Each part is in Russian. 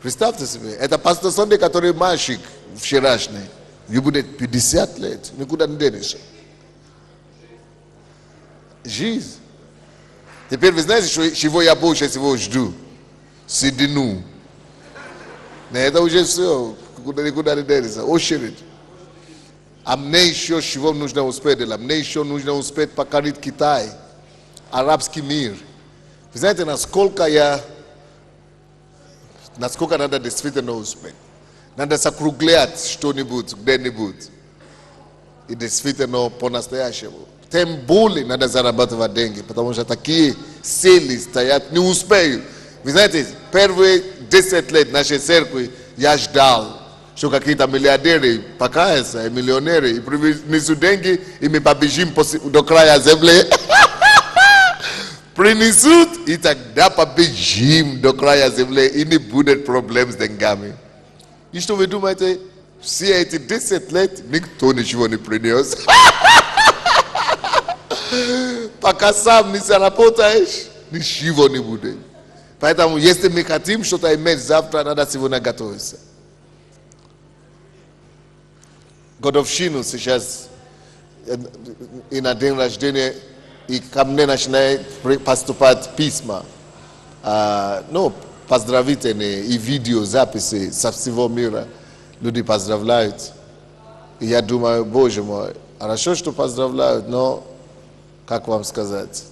Представьте себе, это пастор Сонди, который мальчик вчерашний. Ему будет 50 лет, никуда не денешься. Жизнь. Теперь вы знаете, чего я больше всего жду? Седину. Но это уже все, никуда не денешься. Очередь. А мне еще чего нужно успеть делать? Мне еще нужно успеть покорить Китай, арабский мир. Вы знаете, насколько надо действительно успеть. Надо закруглять что-нибудь, где-нибудь. И действительно по-настоящему. Тем более надо зарабатывать деньги, потому что такие цели стоят, не успею. Вы знаете, первые 10 лет нашей церкви я ждал, что какие-то миллиардеры покаятся, и миллионеры, и принесут деньги, и мы побежим до края земли. Принесут, и тогда побежим до края земли, и не будет проблем с деньгами. И что вы думаете, все эти 10 лет никто ничего не принес? Пока сам не заработаешь, ничего не будет. Поэтому, если мы хотим что-то иметь завтра, надо сегодня готовиться. Годовщину сейчас, и на день рождения, и ко мне начинают поступать письма. Поздравительные и видеозаписи со всего мира. Люди поздравляют. И я думаю, Боже мой, хорошо, что поздравляют, но, как вам сказать,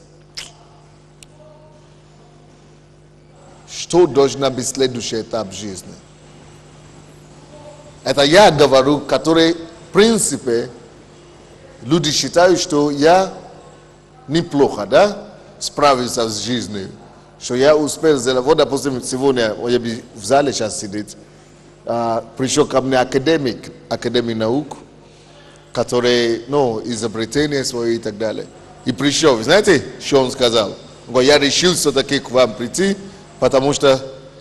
что должна быть следующий этап жизни? Это я говорю, который, в принципе, люди считают, что я неплохо, да, справился с жизнью. Что я успел сделать. Вот, допустим, сегодня в зале сейчас сидит, пришел ко мне академик наук, который, изобретения свои и так далее. И пришел, вы знаете, что он сказал? Он говорит, я решил все-таки к вам прийти, потому что,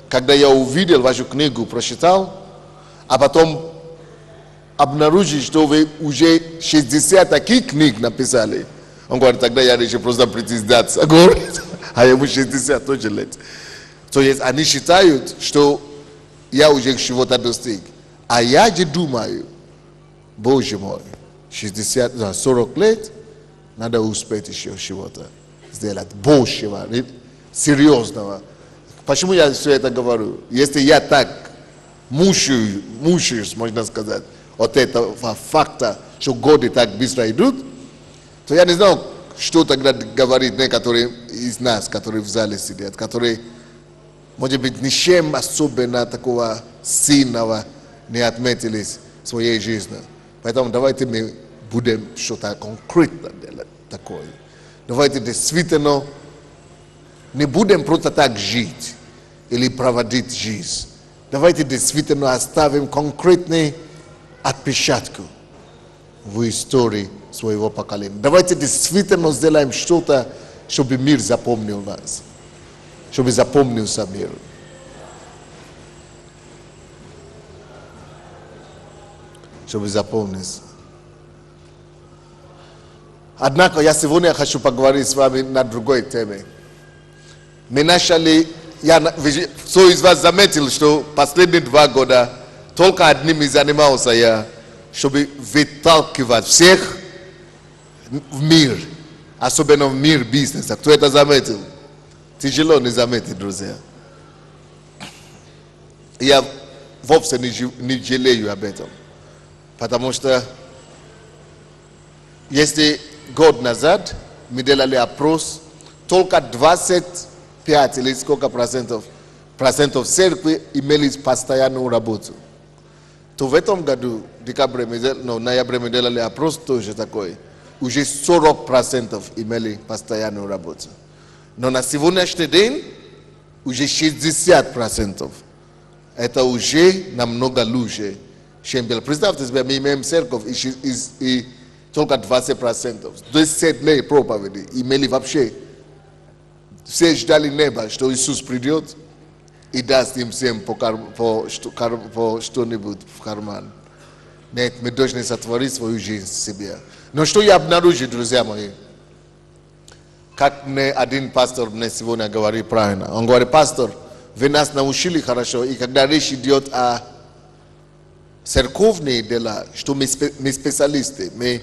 когда я увидел вашу книгу, прочитал, а потом обнаружил, что вы уже 60 таких книг написали. Он говорит, тогда я решил просто прийти сдаться. Говорит, а ему 60 тоже лет. То есть они считают, что я уже чего-то достиг. А я же думаю, Боже мой, 40 лет, надо успеть еще чего-то сделать. Большего, серьезного. Почему я все это говорю? Если я так мучаюсь, можно сказать, от этого факта, что годы так быстро идут, то я не знаю, что тогда говорит некоторые из нас, которые в зале сидят, которые, может быть, ничем особенно такого сильного не отметились в своей жизни. Поэтому давайте мы будем что-то конкретно делать такое. Давайте действительно не будем просто так жить или проводить жизнь. Давайте действительно оставим конкретный отпечаток в истории своего поколения. Давайте действительно сделаем что-то, чтобы мир запомнил нас. Чтобы запомнился мир. Чтобы запомнился. Однако я сегодня хочу поговорить с вами на другой теме. Мы начали, кто из вас заметил, что последние 2 года только одним и занимался я, чтобы выталкивать всех в мир, особенно в мир бизнеса. Кто это заметил? Тяжело не заметить, друзья. Я вовсе не жалею об этом. Потому что если год назад мы делали опрос, только 25 или сколько процентов церкви имели постоянную работу. То в этом году, ноябре мы делали опрос тоже такой. Уже 40% имели постоянную работу. Но на сегодняшний день уже 60%. Это уже намного лучше, чем было. Представьте себе, мы имеем церковь и только 20%. 10 дней проповеди имели вообще. Все ждали неба, что Иисус придет и даст им всем по что-нибудь в карман. Нет, мы должны сотворить свою жизнь себе. Но что я обнаружил, друзья мои? Как мне один пастор мне сегодня говорит правильно. Он говорит, пастор, вы нас научили хорошо, и когда речь идет о церковные дела, что мы специалисты, мы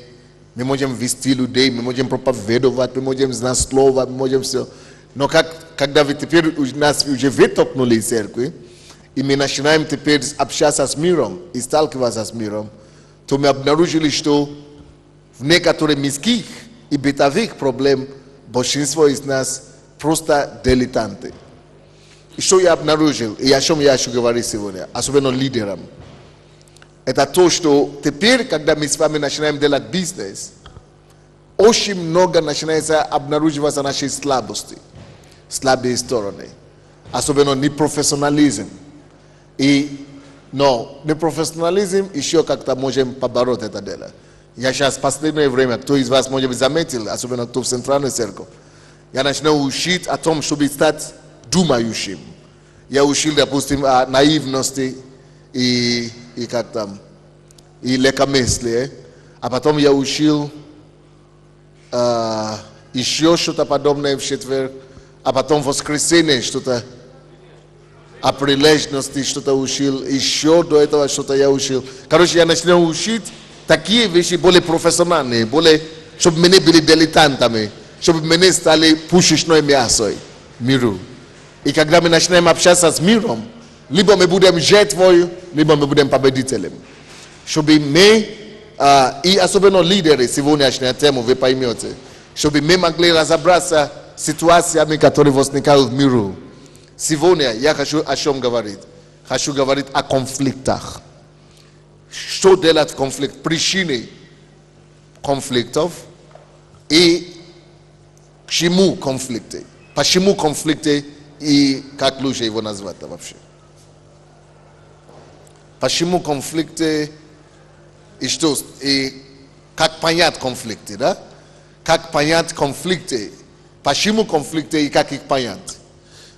можем вести людей, мы можем проповедовать, мы можем знать слово, мы можем все. Но когда вы теперь нас уже вытолкнули из церкви, и мы начинаем теперь общаться с миром и сталкиваться с миром, то мы обнаружили, что в некоторых мирских и бытовых проблем большинство из нас просто дилетанты. И что я обнаружил, и о чем я хочу говорить сегодня, особенно лидерам, это то, что теперь, когда мы с вами начинаем делать бизнес, очень много начинается обнаруживаться наши слабости, слабые стороны, особенно непрофессионализм. Но непрофессионализм еще как-то можем побороть это дело. Я сейчас в последнее время, кто из вас, может быть, заметил, особенно кто в Центральной Церкви, я начинаю учить о том, чтобы стать думающим. Я учил, допустим, о наивности и как там, и легкомыслие. А потом я учил еще что-то подобное в четверг, а потом в воскресенье что-то о прилежности что-то учил, еще до этого что-то я учил. Короче, я начинаю учить такие вещи более профессиональные, более, чтобы мы не были дилетантами, чтобы мы не стали пушечной мясой миру. И когда мы начинаем общаться с миром, либо мы будем жертвой, либо мы будем победителем. Чтобы мы, и особенно лидеры сегодняшней темы, вы поймете, чтобы мы могли разобраться с ситуациями, которые возникают в миру. Сегодня я хочу о чем говорить? Хочу говорить о конфликтах. Что делать конфликт? Причины конфликтов и к чему конфликты? Почему конфликты и как лучше его назвать вообще? Почему конфликты и что? И как понять конфликты, да? Как понять конфликты? Почему конфликты и как их понять?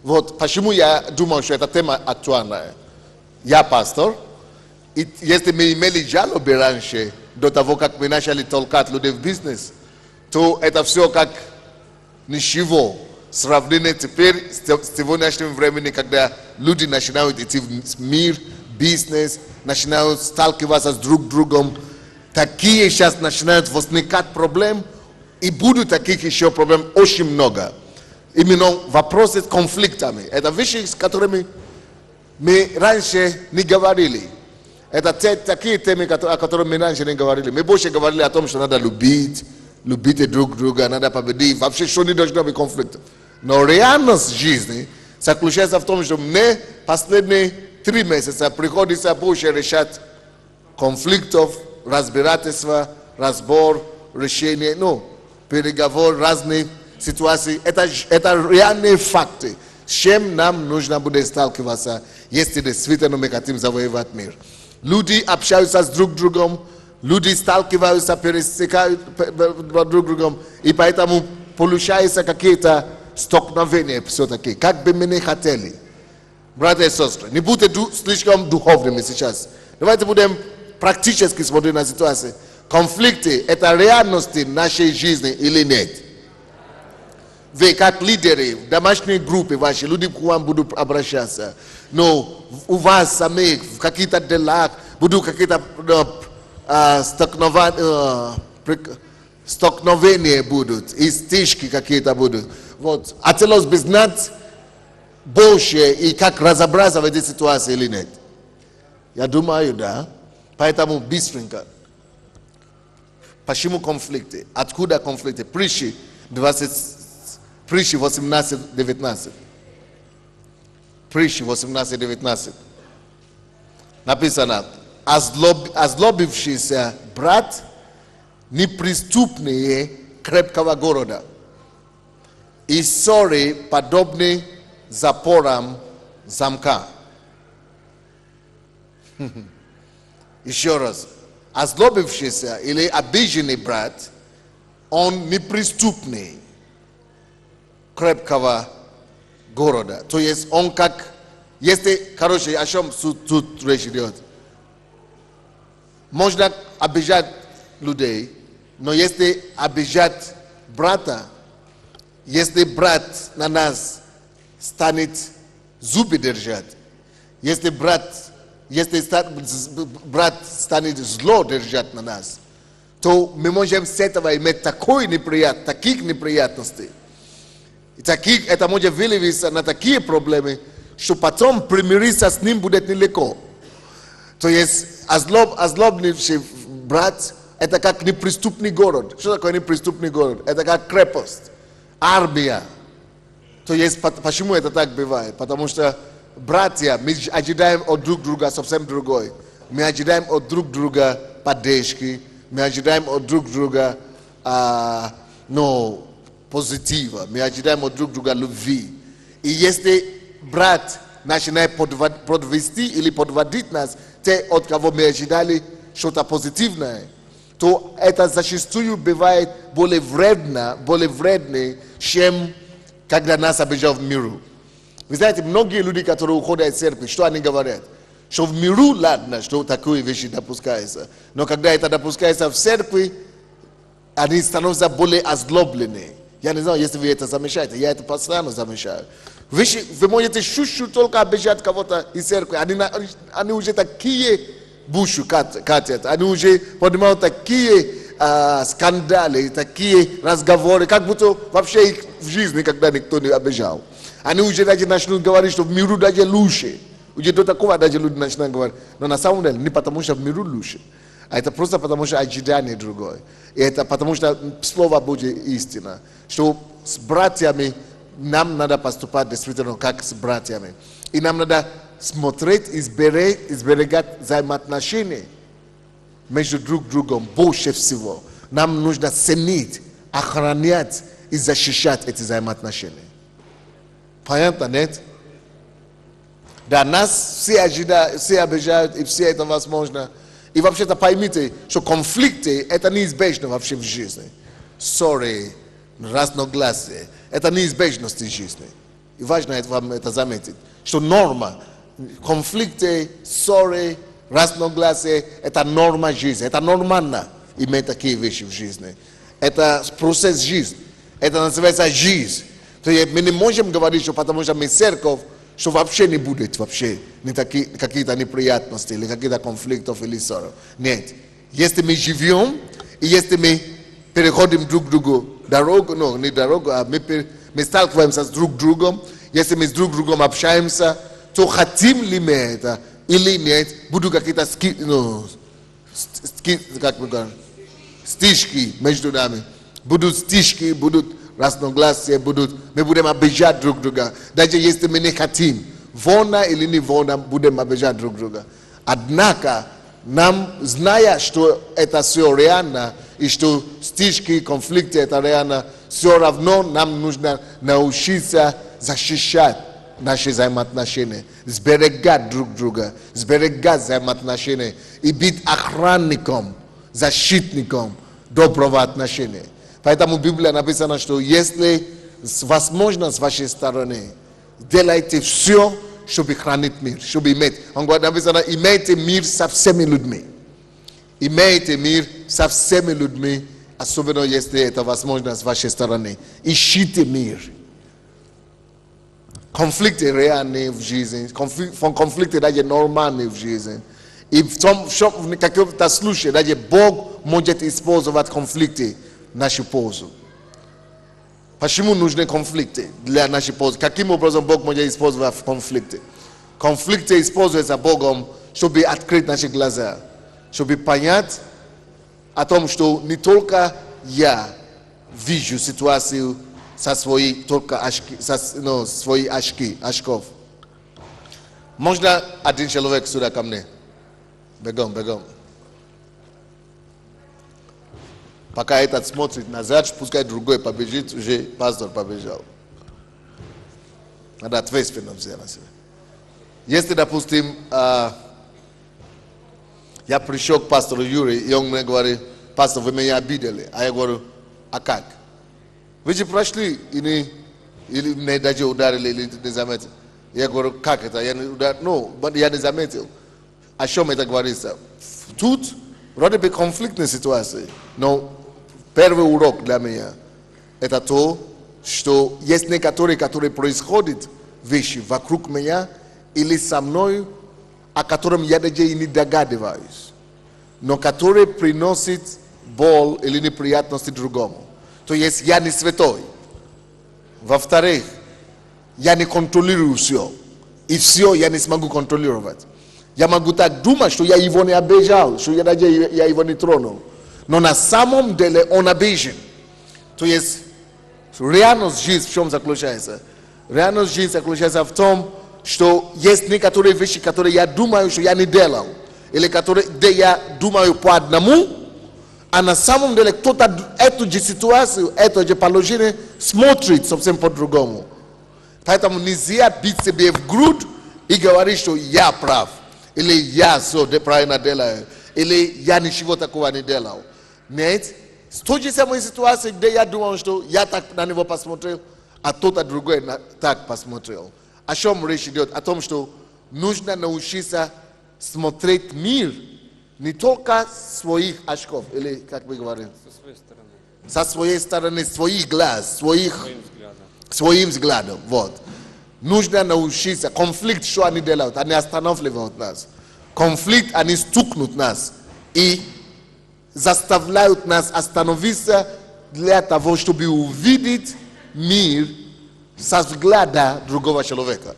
Вот почему я думаю, что эта тема актуальная. Я пастор, и если мы имели жалобы раньше, до того, как мы начали толкать людей в бизнес, то это все как ничего. Сравнение теперь с сегодняшним временем, когда люди начинают идти в мир, бизнес, начинают сталкиваться с друг другом, такие сейчас начинают возникать проблемы, и будут таких еще проблем очень много. Именно вопросы с конфликтами. Это вещи, с которыми мы раньше не говорили. Это такие темы, о которых мы раньше не говорили. Мы больше говорили о том, что надо любить друг друга, надо победить. Вообще, что не должно быть конфликтов. Но реальность жизни заключается в том, что мне последние 3 месяца приходится больше решать конфликтов, разбирательства, разбор, решение, переговор, разные ситуации. Это реальные факты. С чем нам нужно будет сталкиваться, если действительно мы хотим завоевать мир. Люди общаются с друг другом, люди сталкиваются, пересекают друг другом, и поэтому получаются какие-то столкновения все-таки, как бы мы не хотели. Братья и сестры, не будьте слишком духовными сейчас. Давайте будем практически смотреть на ситуацию. Конфликты – это реальности нашей жизни или нет? Вы как лидеры в домашней группе ваши, люди к вам будут обращаться. Но у вас самих в каких-то делах будут какие-то столкновения будут, и стычки какие-то будут. Вот. Хотелось бы знать больше и как разобраться в этой ситуации или нет. Я думаю, да. Поэтому быстренько. Почему конфликты? Откуда конфликты? Притчи 18-19. Притчи 18-19. Написано: озлобившийся брат неприступнее крепкого города, и ссоры подобны запорам замка. Еще раз. Озлобившийся или обиженный брат, он неприступный крепкого города. То есть он как, если, короче, о чем тут речь идет? Можно обижать людей, но если обижать брата, если брат на нас станет зубы держать. Если брат станет зло держать на нас, то мы можем с этого иметь таких неприятностей. И это может вылиться на такие проблемы, что потом примириться с ним будет нелегко. То есть озлобнивший брат – это как неприступный город. Что такое неприступный город? Это как крепость, армия. То есть почему это так бывает? Потому что братья, мы ожидаем от друг друга совсем другой. Мы ожидаем от друг друга поддержки, мы ожидаем от друг друга позитива, мы ожидаем от друг друга любви. И если брат начинает подвести или подводить нас, те, от кого мы ожидали что-то позитивное, то это зачастую бывает более вредно, чем когда нас обижают в миру. Вы знаете, многие люди, которые уходят из церкви, что они говорят? Что в миру ладно, что такие вещи допускаются. Но когда это допускается в церкви, они становятся более озлоблены. Я не знаю, если вы это замечаете, я это постоянно замечаю. Вы можете чуть-чуть только обижать кого-то из церкви, они уже такие буши катят, они уже поднимают такие скандалы, такие разговоры, как будто вообще их в жизни никогда никто не обижал. Они уже даже начнут говорить, что в миру даже лучше. Уже до такого даже люди начинают говорить. Но на самом деле не потому, что в миру лучше, а это просто потому, что ожидание другое. И это потому, что Слово Божье истина. Что с братьями нам надо поступать действительно как с братьями. И нам надо смотреть и сберегать взаимоотношения между друг другом больше всего. Нам нужно ценить, охранять и защищать эти взаимоотношения. Понятно, нет? Да, нас все обижают, и все это возможно. И вообще-то поймите, что конфликты – это неизбежно вообще в жизни. Ссоры, разногласия – это неизбежность в жизни. И важно вам это заметить, что норма, конфликты, ссоры, разногласия – это норма жизни. Это нормально иметь такие вещи в жизни. Это процесс жизни. Это называется жизнь. То есть мы не можем говорить, что потому что мы церковь, что вообще не будет какие-то неприятности или какие-то конфликтов или ссоров. Нет. Если мы живем, и если мы переходим друг к другу дорогу, не дорогу, а мы сталкиваемся с друг другом, если мы с друг другом общаемся, то хотим ли мы это или нет, будут какие-то стычки между нами. Будут стычки, будут разногласия, мы будем обижать друг друга. Даже если мы не хотим, вольно или не вольно, будем обижать друг друга. Однако, нам, зная, что это все реально, и что стычки, конфликты это реально, все равно нам нужно научиться защищать наши взаимоотношения, сберегать друг друга, сберегать взаимоотношения и быть охранником, защитником доброго отношения. Поэтому в Библии написано, что если возможно с вашей стороны, делайте все, чтобы хранить мир, чтобы иметь. Он говорит, написано, имейте мир со всеми людьми. Имейте мир со всеми людьми, особенно если это возможно с вашей стороны. Ищите мир. Конфликты реальные в жизни, конфликты даже нормальные в жизни. И в каком-то случае даже Бог может использовать конфликты в нашу пользу. Почему нужны конфликты для нашей пользы? Каким образом Бог может использовать конфликты? Конфликты используются Богом, чтобы открыть наши глаза, чтобы понять о том, что не только я вижу ситуацию со своих очков. Можно один человек сюда ко мне? Бегом. Пока этот смотрит назад, пускай другой побежит, уже пастор побежал. Надо ответственность взять на себя. Если, допустим, я пришел к пастору Юрию, и он мне говорит, пастор, вы меня обидели. А я говорю, а как? Вы же прошли, или меня даже ударили, или не заметили. Я говорю, как это? Я не ударил. Я не заметил. О чем это говорится? Тут вроде бы конфликтная ситуация, но первый урок для меня – это то, что есть некоторые, которые происходят вещи вокруг меня или со мной, о котором я даже и не догадываюсь, но который приносит боль или неприятности другому. То есть я не святой. Во-вторых, я не контролирую все. И все я не смогу контролировать. Я могу так думать, что я его не обижал, что я его не тронул. Но на самом деле он обижен. То есть реальность жизни в чем заключается? Реальность жизни заключается в том, что есть некоторые вещи, которые я думаю, что я не делал. Или которые, где я думаю по одному, а на самом деле кто-то эту же ситуацию, это же положение смотрит совсем по-другому. Поэтому нельзя бить себе в грудь и говорить, что я прав. Или я все правильно делаю. Или я ничего такого не делал. Нет. С той же самой ситуации, где я думал, что я так на него посмотрел, а кто-то другой так посмотрел. О чем речь идет? О том, что нужно научиться смотреть мир не только с своих очков, или как мы говорим? Со своей стороны. Со своей стороны, своих глаз, своим взглядом. Вот. Нужно научиться. Конфликт, что они делают? Они останавливают нас. Конфликт, они стукнут нас. И заставляют нас остановиться для того, чтобы увидеть мир со взгляда другого человека.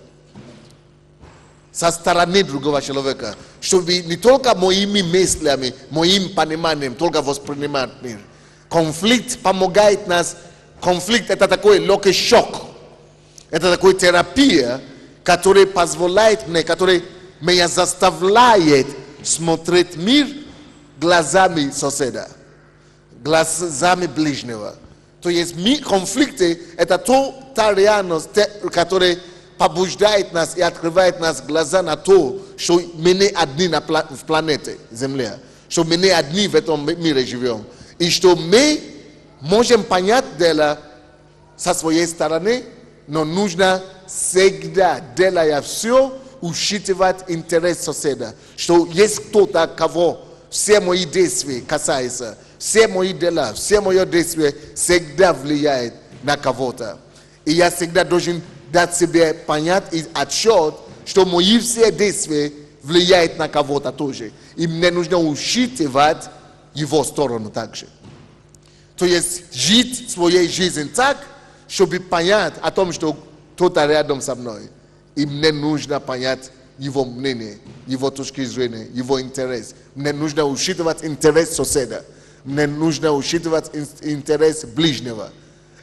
Со стороны другого человека. Чтобы не только моими мыслями, моим пониманием, только воспринимать мир. Конфликт помогает нас. Конфликт это такой легкий шок. Это такая терапия, которая позволяет мне, которая меня заставляет смотреть мир глазами соседа, глазами ближнего. То есть конфликты это та реальность, которая побуждает нас и открывает нас глаза на то, что мы не одни в планете Земля, что мы не одни в этом мире живем. И что мы можем понять дело со своей стороны, но нужно всегда, делая все, учитывать интерес соседа. Что есть кто-то, кого все мои действия касаются, все мои дела, все мои действия всегда влияют на кого-то. И я всегда должен дать себе понять и отчет, что мои все действия влияют на кого-то тоже. И мне нужно учитывать его сторону также. То есть жить своей жизнью так, чтобы понять о том, что кто-то рядом со мной. И мне нужно понять его мнение, его точки зрения, его интерес. Мне нужно учитывать интерес соседа. Мне нужно учитывать интерес ближнего.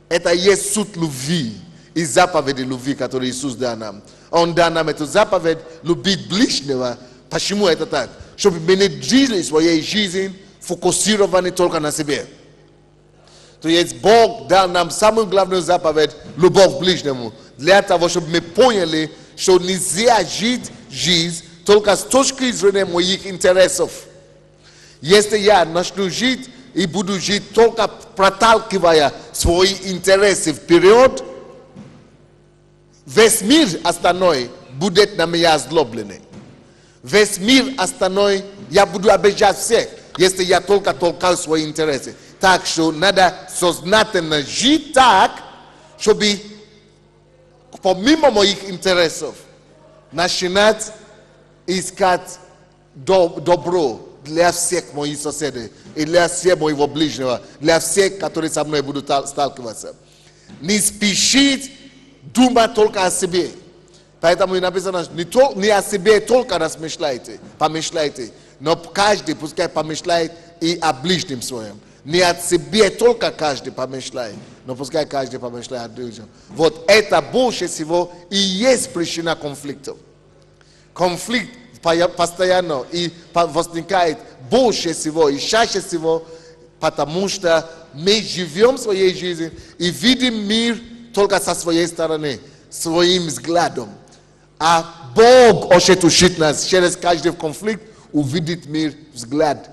Это есть суть любви и заповеди любви, которые Иисус дал нам. Он дал нам эту заповедь любить ближнего. Почему это так? Чтобы мы не жили своей жизнью фокусированы только на себе. То есть Бог дал нам самую главную заповедь – любовь к ближнему. Для того, чтобы мы поняли, что нельзя жить жизнь только с точки зрения моих интересов. Если я начну жить и буду жить только проталкивая свои интересы вперед, весь мир остальной будет на меня озлобленный. Весь мир остальной я буду обижать всех, если я только толкаю свои интересы. Так что надо сознательно жить так, чтобы помимо моих интересов начинать искать добро для всех моих соседей и для всех моего ближнего, для всех, которые со мной будут сталкиваться. Не спешить думать только о себе. Поэтому и написано, не о себе только помышляйте, но каждый пускай помышляет и о ближнем своем. Не от себя только каждый помышляет, но пускай каждый помышляет о другом. Вот это больше всего и есть причина конфликтов. Конфликт постоянно и возникает больше всего и чаще всего, потому что мы живем своей жизнью и видим мир только со своей стороны, своим взглядом. А Бог хочет учить нас через каждый конфликт увидеть мир взгляд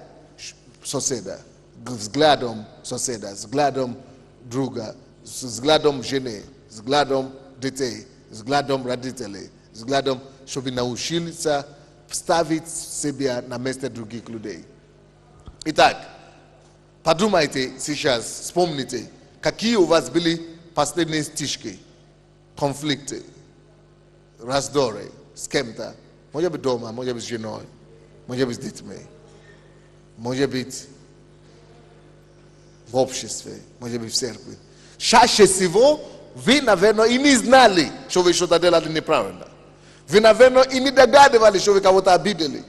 соседа. Взглядом соседа, взглядом друга, взглядом жены, взглядом детей, взглядом родителей, взглядом, чтобы научиться ставить себя на место других людей. Итак, подумайте сейчас, вспомните, какие у вас были последние стычки, конфликты. раздоры с кем-то. Может быть дома, может быть с женой, может быть с детьми, может быть в обществе, может быть в церкви. Чаще всего вы, наверное, и не знали, что вы что-то делали неправильно. Вы, наверное, и не догадывались, что вы кого-то обидели.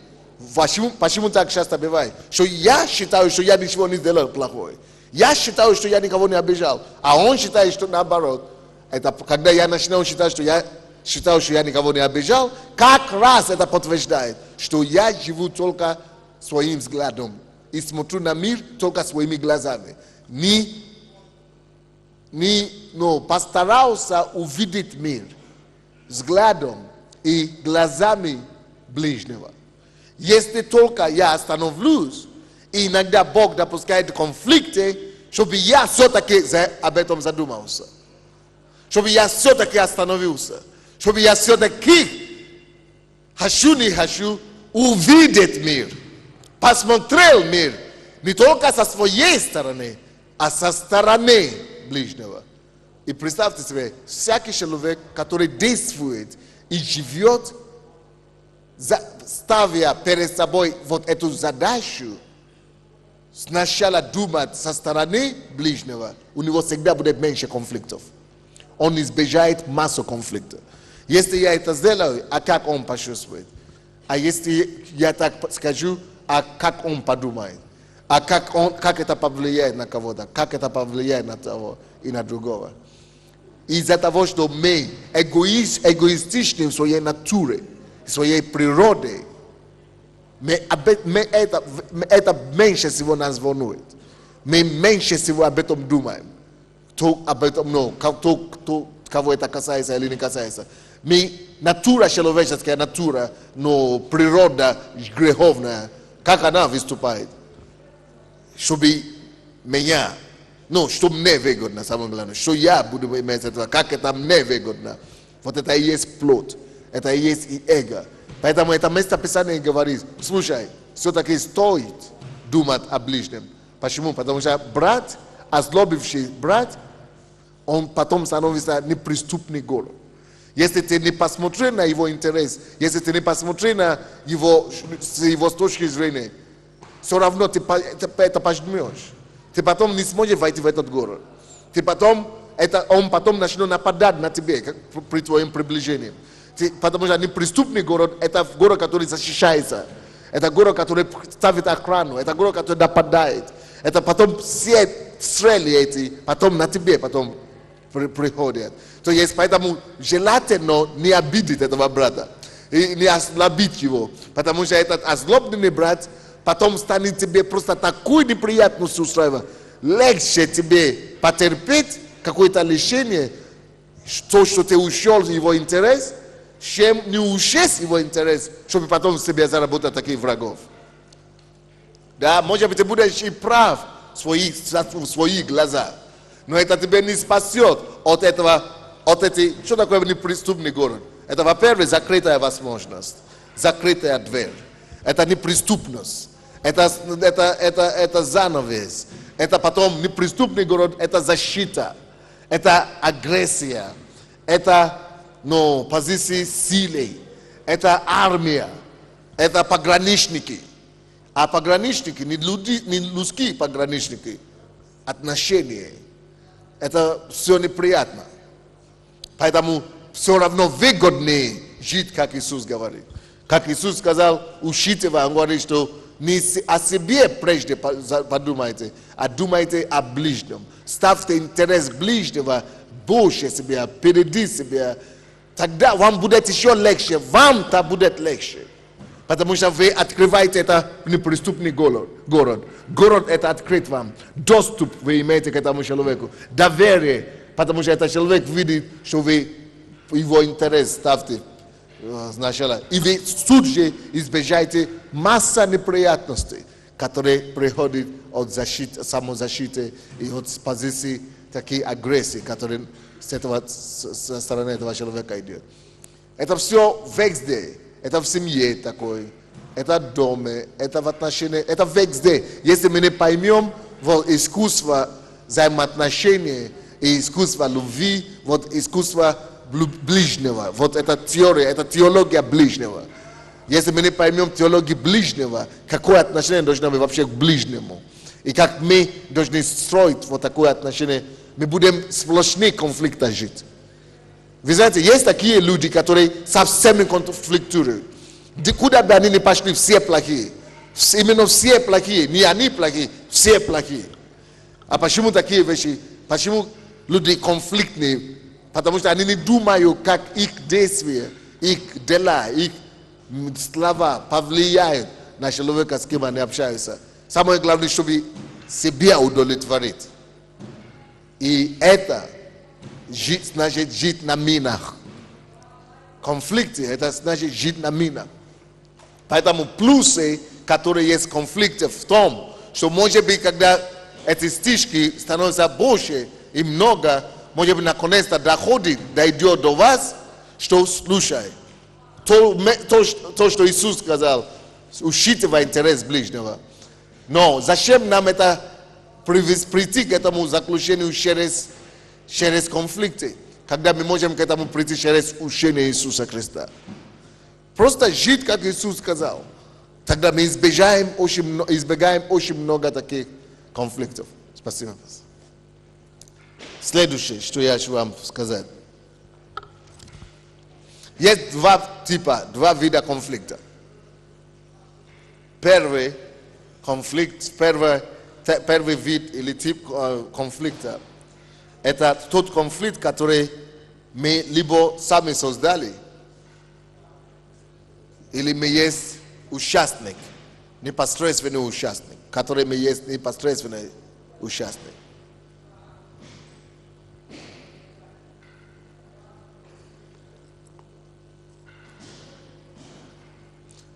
Почему так часто бывает? Что я считаю, что я ничего не сделал плохое. Я считаю, что я никого не обижал. А он считает, что наоборот. Это когда я начинаю считать, что я считаю, что я никого не обижал, как раз это подтверждает, что я живу только своим взглядом. И смотрю на мир только своими глазами. Постарался увидеть мир взглядом и глазами ближнего. Если только я остановлюсь, и иногда Бог допускает конфликты, чтобы я все-таки об этом задумался. Чтобы я все-таки остановился. Чтобы я все-таки не хочу увидеть мир. Посмотрел мир не только со своей стороны, а со стороны ближнего. И представьте себе, всякий человек, который действует и живет, ставя перед собой вот эту задачу, сначала думать со стороны ближнего, у него всегда будет меньше конфликтов. Он избежает массу конфликтов. Если я это сделаю, а как он почувствует? А если я так скажу, а как он подумает? А как это повлияет на кого-то? Как это повлияет на того и на другого? Из-за того, что мы эгоистичны в своей натуре, в своей природе, это меньше всего нас волнует. Мы меньше всего об этом думаем. Кого это касается или не касается. Натура человеческая, натура, но природа греховная, как она выступает? Чтобы меня, чтобы мне выгодно, самое главное, что я буду иметь этого, как это мне выгодно. Вот это и есть плоть, это и есть и эго. Поэтому это место Писания говорит, слушай, все-таки стоит думать о ближнем. Почему? Потому что брат, озлобивший брат, он потом становится неприступный город. Если ты не посмотришь на его интерес, если ты не посмотришь на его, с его точки зрения, все равно ты это пожмешь. Ты потом не сможешь войти в этот город. Он потом начнет нападать на тебя при твоем приближении. Потому что неприступный город – это город, который защищается. Это город, который ставит охрану. Это город, который нападает. Это потом все стрелы эти, потом на тебе потом приходят. То есть поэтому желательно не обидеть этого брата. И не ослабить его. Потому что этот озлобленный брат потом станет тебе просто такую неприятность устраивать. Легче тебе потерпеть какое-то лишение, что ты ушел его интерес, чем не ушесть его интерес, чтобы потом себе заработать таких врагов. Да, может быть, ты будешь и прав в своих глазах, но это тебя не спасет от что такое неприступный город? Это, во-первых, закрытая возможность, закрытая дверь. Это неприступность, это занавес. Это потом неприступный город, это защита, это агрессия, это позиции силы, это армия, это пограничники. А пограничники, не людские пограничники, отношения, это все неприятно. Поэтому все равно выгоднее жить, как Иисус говорит. Как Иисус сказал, учите-вы, он говорит, что не о себе прежде подумайте, а думайте о ближнем. Ставьте интерес ближнего больше себя, впереди себя. Тогда вам будет еще легче, вам-то будет легче. Потому что вы открываете это неприступный город. Город это открыт вам. Доступ вы имеете к этому человеку. Доверие, потому что этот человек видит, что вы его интерес ставьте сначала. И вы тут же избежаете масса неприятностей, которые приходят от защиты, самозащиты и от позиции такой агрессии, которые со стороны этого человека идет. Это все везде. Это в семье такой, это в доме, это в отношениях, это везде. Если мы не поймем вот искусство взаимоотношений и искусство любви, вот искусство ближнего. Вот эта теория, это теология ближнего. Если мы не поймем теологию ближнего, какое отношение должно быть вообще к ближнему, и как мы должны строить вот такое отношение, мы будем сплошные конфликты жить. Вы знаете, есть такие люди, которые совсем не конфликтуют. Куда бы они ни пошли, все плохие. Именно все плохие. Не они плохие, все плохие. А почему такие вещи? Почему люди конфликтные? Потому что они не думают, как их действия, их дела, их слова повлияют на человека, с кем они общаются. Самое главное, чтобы себя удовлетворить. И это значит жить на минах. Конфликты, это значит жить на минах. Поэтому плюсы, которые есть в конфликте, в том, что может быть, когда эти стишки становятся больше и много, может быть, наконец-то дойдет до вас, что слушай. То, что Иисус сказал, учитывая интерес ближнего. Но зачем нам это прийти к этому заключению через конфликты, когда мы можем к этому прийти через учение Иисуса Христа? Просто жить, как Иисус сказал. Тогда мы избегаем очень много таких конфликтов. Спасибо. Следующее, что я хочу вам сказать. Есть два вида конфликта. Первый конфликт, первый вид или тип конфликта, это тот конфликт, который мы либо сами создали, или мы есть участник, непосредственный участник, который мы есть непосредственный участник.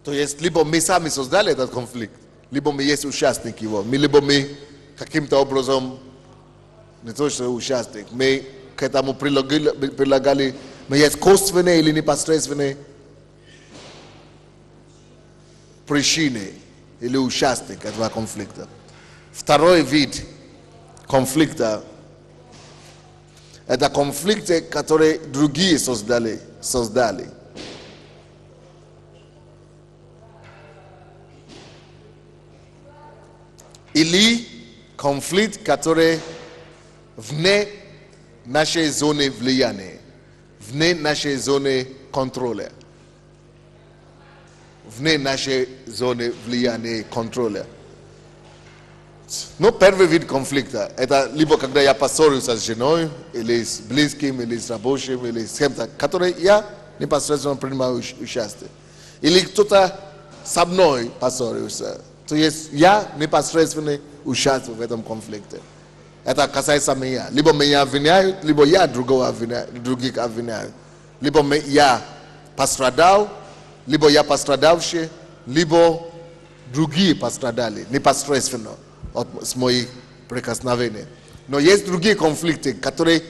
То есть, либо мы сами создали этот конфликт, либо мы есть участник его, либо мы каким-то образом, не то что участник, мы к этому прилагали, мы есть косвенные или непосредственные причины или участник этого конфликта. Второй вид конфликта – это конфликты, которые другие создали. Или конфликт, который вне нашей зоны влияния, вне нашей зоны контроля. Вне нашей зоны влияния и контроля. Но первый вид конфликта – это либо когда я поссорился с женой, или с близким, или с рабочим, или с кем-то, который я непосредственно принимаю участие. Или кто-то со мной поссорился. То есть я непосредственно участвую в этом конфликте. Это касается меня. Либо меня обвиняют, либо я других обвиняю. Либо я пострадал, либо я пострадавший, либо другие пострадали непосредственно с моих прикосновений. Но есть другие конфликты, которые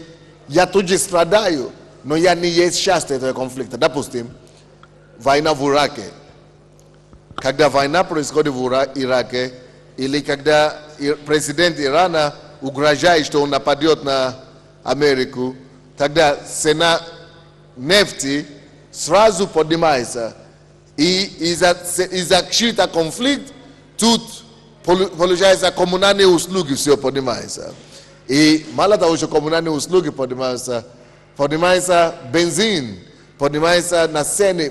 я тоже страдаю, но я не есть частью этого конфликта. Допустим, война в Ираке. Когда война происходит в Ираке, или когда президент Ирана угрожает, что он нападет на Америку, тогда цена нефти сразу поднимается. И из-за чьего-то конфликта тут получается коммунальные услуги все поднимаются. И мало того, что коммунальные услуги поднимаются бензин, поднимается на цены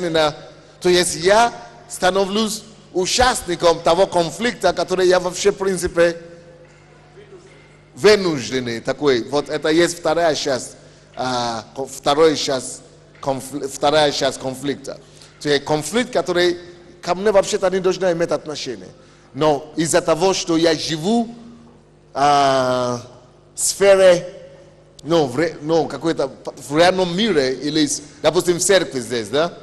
на... То есть я становлюсь участником того конфликта, который я вообще, в принципе, вынужденный такой. Вот это есть вторая часть конфликта. То есть конфликт, который ко мне вообще-то не должен иметь отношения. Но из-за того, что я живу в сфере, какой-то в реальном мире, или, допустим, в церкви здесь, да?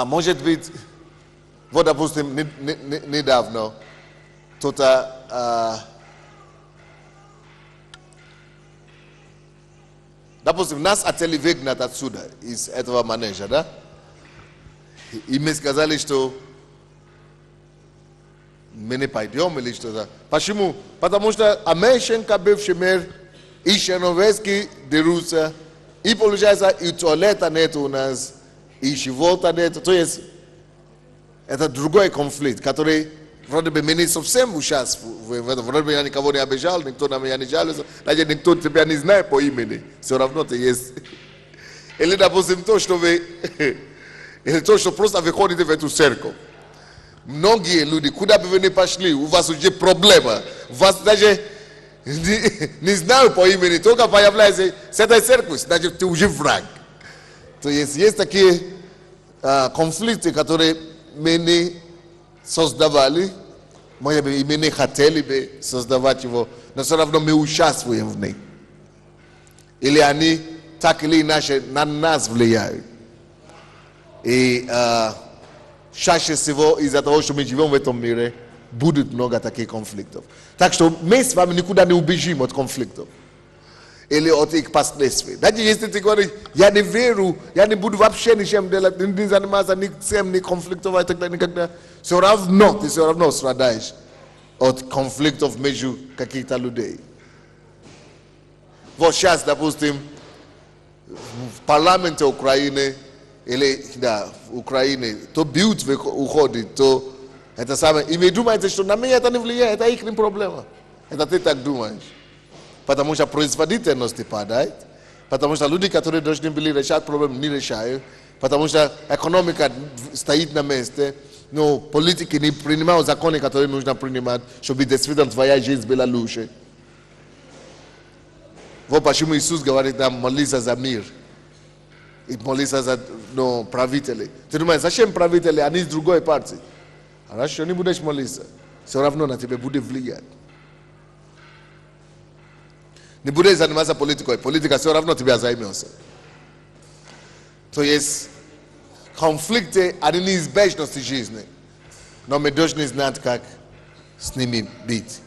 Может быть, вот, допустим, недавно кто-то, допустим, нас хотели выгнать отсюда, из этого манежа, да? И мы сказали, что мы не пойдем или что-то. Почему? Потому что Америка, бывший мир, I Chernoveski de Rusa, I получается и туалета нет у нас, и чего-то нет. То есть это другой конфликт, который вроде бы меня совсем участвует в этом. Вроде бы я никого не обижал, никто на меня не жалуется, даже никто тебя не знает по имени. Все равно ты есть. Или, допустим, то, что вы... Или то, что просто вы ходите в эту церковь. Многие люди, куда бы вы ни пошли, у вас уже проблема. Вас даже не знаю по имени, только появляется с этой церкви, значит, ты уже враг. То есть такие конфликты, которые мы не создавали, может быть, и мы не хотели бы создавать его, но все равно мы участвуем в них. Или они так или иначе на нас влияют. И чаще всего из-за того, что мы живем в этом мире, будет много таких конфликтов. Так что мы с вами никуда не убежим от конфликтов. Или от их последствий. Даже если ты говоришь, я не верю, я не буду вообще ничем делать, не заниматься никем, ни конфликтов и так далее, никогда. Все равно, ты все равно страдаешь от конфликтов между каких-то людей. Вот сейчас, допустим, в парламенте Украины, или, да, в Украине, то бьют уходит, то это самое. И вы думаете, что на меня это не влияет, это их проблема. Это ты так думаешь. Потому что производительность падает, потому что люди, которые должны были решать проблемы, не решают, потому что экономика стоит на месте, но политики не принимают законы, которые нужно принимать, чтобы действительно твоя жизнь была лучше. Вот почему Иисус говорит нам молиться за мир. И молиться за правителей. Ты думаешь, зачем правители? Они из другой партии. Хорошо, не будешь молиться. Все равно на тебя будет влиять. Не будешь заниматься политикой. Политика все равно тебя займется. То есть конфликты, они неизбежности жизни. Но мы должны знать, как с ними быть.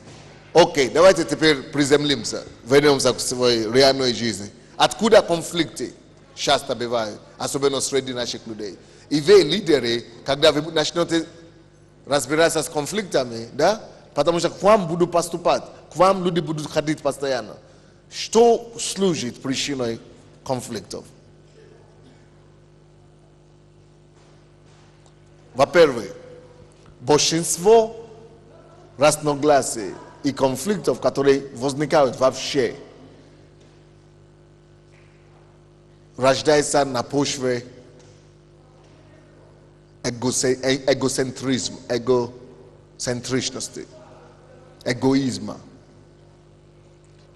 Окей, давайте теперь приземлимся. Вернемся к своей реальной жизни. Откуда конфликты часто бывают, особенно среди наших людей? И вы, лидеры, когда вы начнете разбираться с конфликтами, да? Потому что к вам будут поступать, к вам люди будут ходить постоянно. Что служит причиной конфликтов? Во-первых, большинство разногласий и конфликтов, которые возникают вообще, рождается на почве эгоцентричности, эгоизма.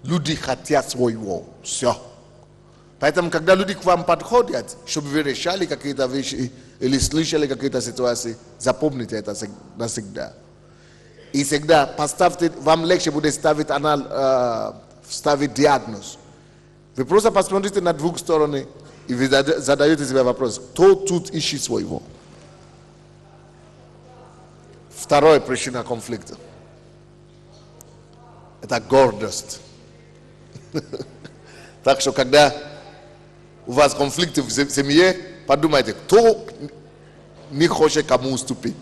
Люди хотят своего. Все. Поэтому, когда люди к вам подходят, чтобы вы решали какие-то вещи или слышали какие-то ситуации, запомните это навсегда. И всегда поставьте, вам легче будет ставить диагноз. Вы просто посмотрите на двух сторон, и вы задаете себе вопрос, кто тут ищет своего? Вторая причина конфликта – это гордость. Так что, когда у вас конфликты в семье, подумайте, кто не хочет кому уступить?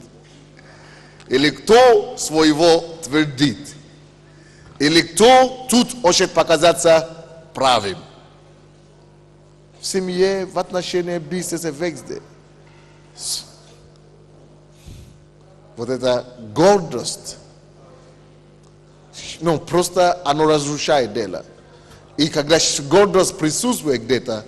Или кто своего твердит? Или кто тут хочет показаться правым? В семье, в отношениях, бизнесе, везде. Вот эта гордость, просто оно разрушает дело. И когда гордость присутствует где-то,